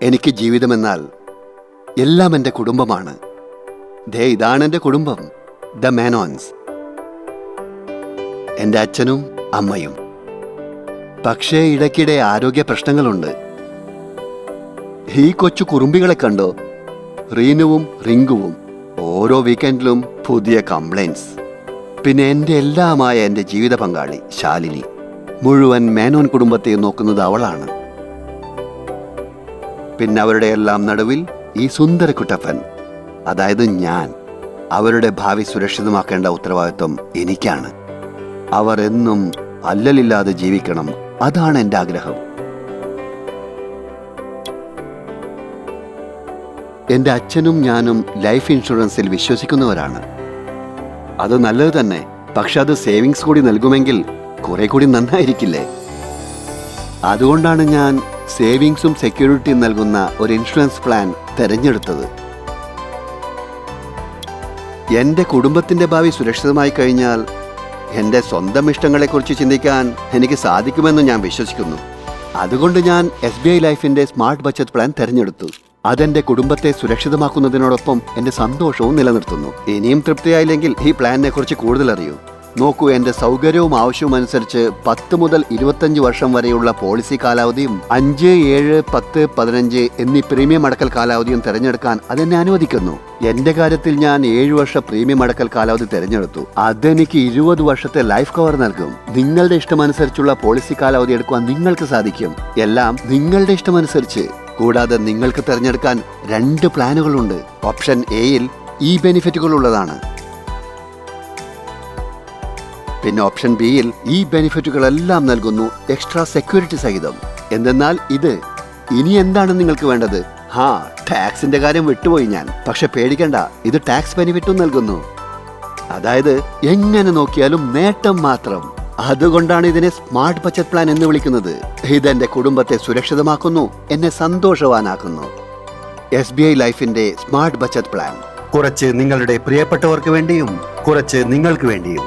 എനിക്ക് ജീവിതമെന്നാൽ എല്ലാം എൻ്റെ കുടുംബമാണ്. ദേ ഇതാണ് എൻ്റെ കുടുംബം, ദ മേനോൻസ്. എൻ്റെ അച്ഛനും അമ്മയും. പക്ഷേ ഇടയ്ക്കിടെ ആരോഗ്യ പ്രശ്നങ്ങളുണ്ട്. ഈ കൊച്ചു കുറുമ്പികളെ കണ്ടോ? റീനുവും റിങ്കുവും. ഓരോ വീക്കെൻഡിലും പുതിയ കംപ്ലൈൻസ്. പിന്നെ എൻ്റെ എല്ലാമായ എൻ്റെ ജീവിത പങ്കാളി ശാലിനി. മുഴുവൻ മേനോൻ കുടുംബത്തെ നോക്കുന്നത് അവളാണ്. പിന്നെ അവരുടെ എല്ലാം നടുവിൽ ഈ സുന്ദര കുട്ടപ്പൻ, അതായത് ഞാൻ. അവരുടെ ഭാവി സുരക്ഷിതമാക്കേണ്ട ഉത്തരവാദിത്വം എനിക്കാണ്. അവർ എന്നും അല്ലലില്ലാതെ ജീവിക്കണം, അതാണ് എൻ്റെ ആഗ്രഹം. എൻ്റെ അച്ഛനും ഞാനും ലൈഫ് ഇൻഷുറൻസിൽ വിശ്വസിക്കുന്നവരാണ്. അത് നല്ലത് തന്നെ. പക്ഷെ അത് സേവിങ്സ് കൂടി നൽകുമെങ്കിൽ കുറെ കൂടി നന്നായിരിക്കില്ലേ? അതുകൊണ്ടാണ് ഞാൻ സേവിങ്സും സെക്യൂരിറ്റിയും നൽകുന്ന ഒരു ഇൻഷുറൻസ് പ്ലാൻ തിരഞ്ഞെടുത്തത്. എൻ്റെ കുടുംബത്തിൻ്റെ ഭാവി സുരക്ഷിതമായി കഴിഞ്ഞാൽ എൻ്റെ സ്വന്തം ഇഷ്ടങ്ങളെക്കുറിച്ച് ചിന്തിക്കാൻ എനിക്ക് സാധിക്കുമെന്ന് ഞാൻ വിശ്വസിക്കുന്നു. അതുകൊണ്ട് ഞാൻ SBI ലൈഫിൻ്റെ സ്മാർട്ട് ബച്ചത്ത് പ്ലാൻ തിരഞ്ഞെടുത്തു. അതെന്റെ കുടുംബത്തെ സുരക്ഷിതമാക്കുന്നതിനോടൊപ്പം എന്റെ സന്തോഷവും നിലനിർത്തുന്നു. ഇനിയും തൃപ്തിയായില്ലെങ്കിൽ ഈ പ്ലാനിനെ കുറിച്ച് കൂടുതൽ അറിയൂ. നോക്കൂ, എന്റെ സൗകര്യവും ആവശ്യവും അനുസരിച്ച് 10 മുതൽ 25 വർഷം വരെയുള്ള പോളിസി കാലാവധിയും 5, 7, 10, 15 എന്നീ പ്രീമിയം അടക്കൽ കാലാവധിയും തിരഞ്ഞെടുക്കാൻ അതെന്നെ അനുവദിക്കുന്നു. എന്റെ കാര്യത്തിൽ ഞാൻ 7 വർഷ പ്രീമിയം അടക്കൽ കാലാവധി തിരഞ്ഞെടുത്തു. അതെനിക്ക് 20 വർഷത്തെ ലൈഫ് കവർ നൽകും. നിങ്ങളുടെ ഇഷ്ടമനുസരിച്ചുള്ള പോളിസി കാലാവധി എടുക്കുവാൻ നിങ്ങൾക്ക് സാധിക്കും. എല്ലാം നിങ്ങളുടെ ഇഷ്ടമനുസരിച്ച്. കൂടാതെ നിങ്ങൾക്ക് തിരഞ്ഞെടുക്കാൻ 2 പ്ലാനുകളുണ്ട്. ഓപ്ഷൻ എയിൽ ഈ ബെനിഫിറ്റുകൾ ഉള്ളതാണ്. പിന്നെ ഓപ്ഷൻ ബിയിൽ ഈ ബെനിഫിറ്റുകളെല്ലാം നൽകുന്നു, എക്സ്ട്രാ സെക്യൂരിറ്റി സഹിതം. എന്തെന്നാൽ ഇനി എന്താണ് നിങ്ങൾക്ക് വേണ്ടത്? ടാക്സിന്റെ കാര്യം വിട്ടുപോയി ഞാൻ. പക്ഷെ പേടിക്കണ്ട, ഇത് ടാക്സ് ബെനിഫിറ്റും നൽകുന്നു. അതായത് എങ്ങനെ നോക്കിയാലും നേട്ടം മാത്രം. അതുകൊണ്ടാണ് ഇതിനെ സ്മാർട്ട് ബച്ചത്ത് പ്ലാൻ എന്ന് വിളിക്കുന്നത്. ഇതെന്റെ കുടുംബത്തെ സുരക്ഷിതമാക്കുന്നു, എന്നെ സന്തോഷവാനാക്കുന്നു. SBI ലൈഫിന്റെ സ്മാർട്ട് ബച്ചത്ത് പ്ലാൻ. കുറച്ച് നിങ്ങളുടെ പ്രിയപ്പെട്ടവർക്ക് വേണ്ടിയും കുറച്ച് നിങ്ങൾക്ക് വേണ്ടിയും.